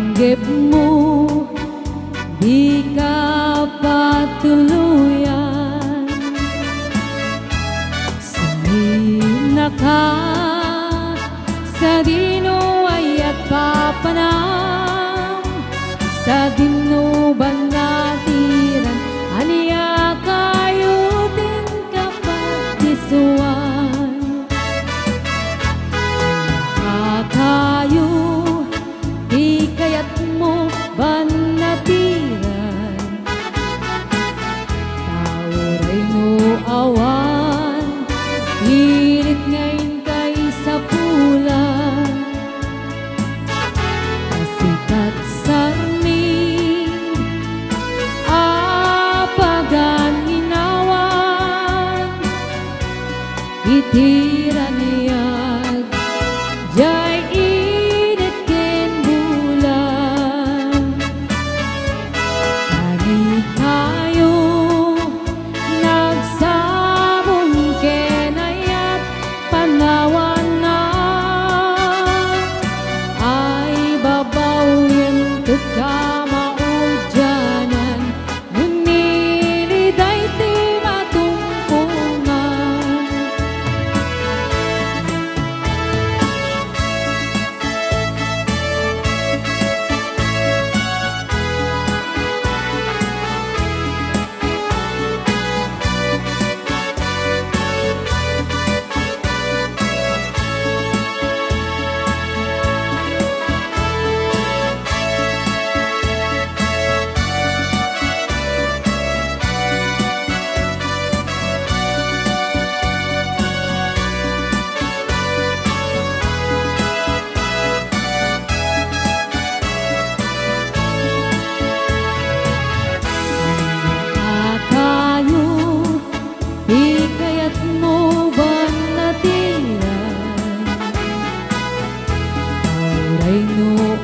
inggit mo di ka patuluyan. Sanina ka sa dinuay at papanam, sa dinuban natiran aniya kayo din kapatisuan. Kayo di kayat mo banatiran, tauray no awan pilit ngayon kay sa pulan. Sikat sarming apagan ginawan, itiran niyag jay init ken bulan. Ani tayo nagsabong ken ayat panawan na, ay babaw yan kagkamaudyanan, nguniliday ti matumpungan.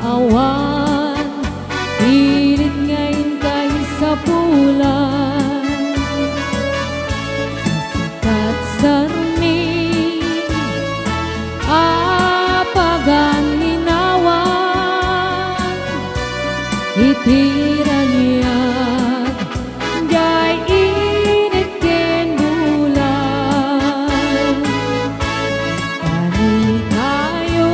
Awan, pilit ngayon kay sa pulan. Sikat sarming apagan ninawan, itiran niyag jay init ken bulan. Ani tayo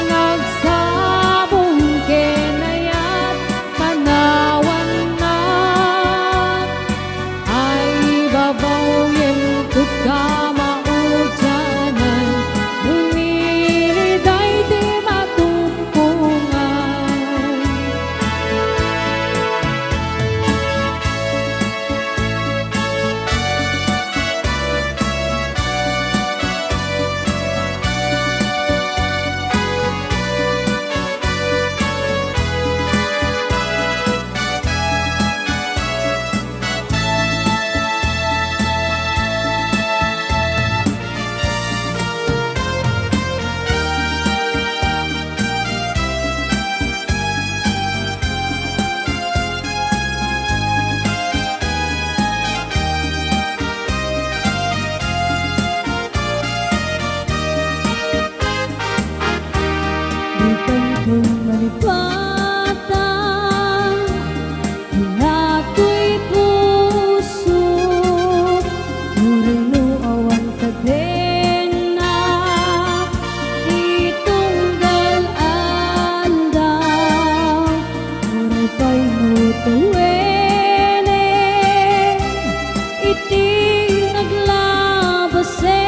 nagsabong ken ayat panawan na, ay babaw yen kagkamaudyanan, nguniliday ti matumpungan. Di malipatan, hinato'y puso, nurino awan kadena, itunggal andaw, nuripay nutuwene, iti naglabase,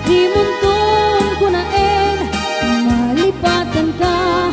di muntong kunaen, malipatan ka,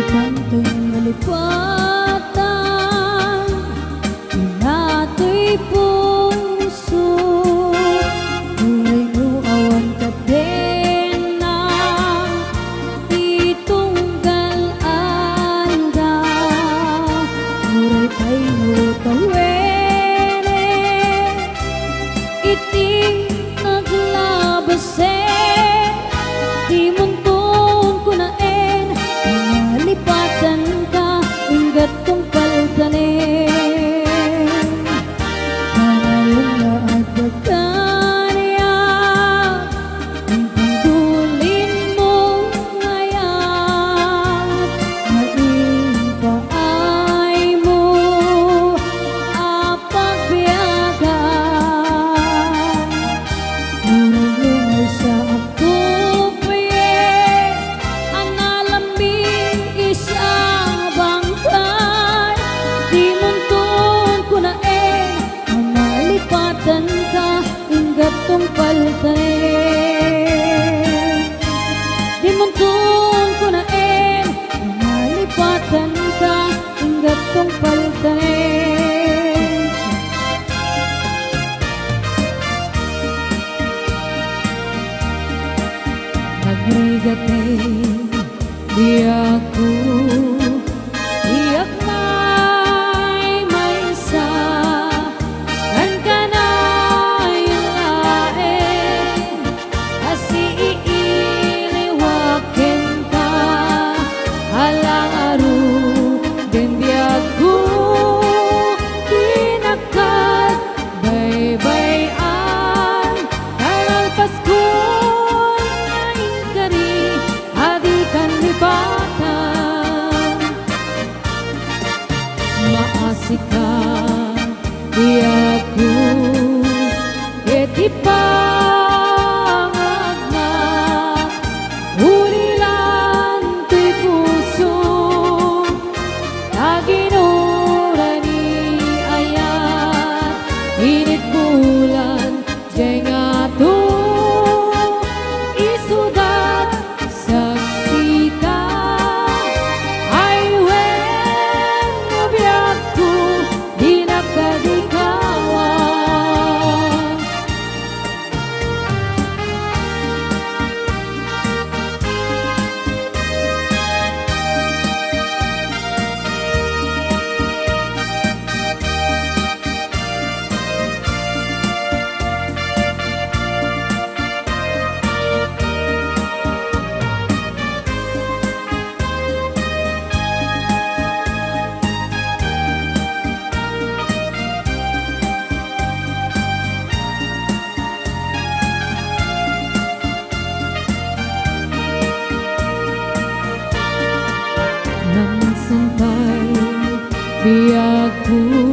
kanto'y malipatan, inato'y puso, muray mo awan kadena, itunggal anda, muray tayo tawene, iting naglabase, di muntun ko na malipatan ka, inggat kong paltanin. Karayong lahat bagkanya, ang pagdulin mo ngayon, maipaay mo apagbiyagan. Muray mo sa ako gatong paltanin, di muntun ko na malipatan ka, ang gatong paltanin. Nagrigatin, di ako iyak may maysa. Maasika di aku eti pangagna urilan ti puso taginurani ayat init bulan jengato isudat saksika nang sampai di aku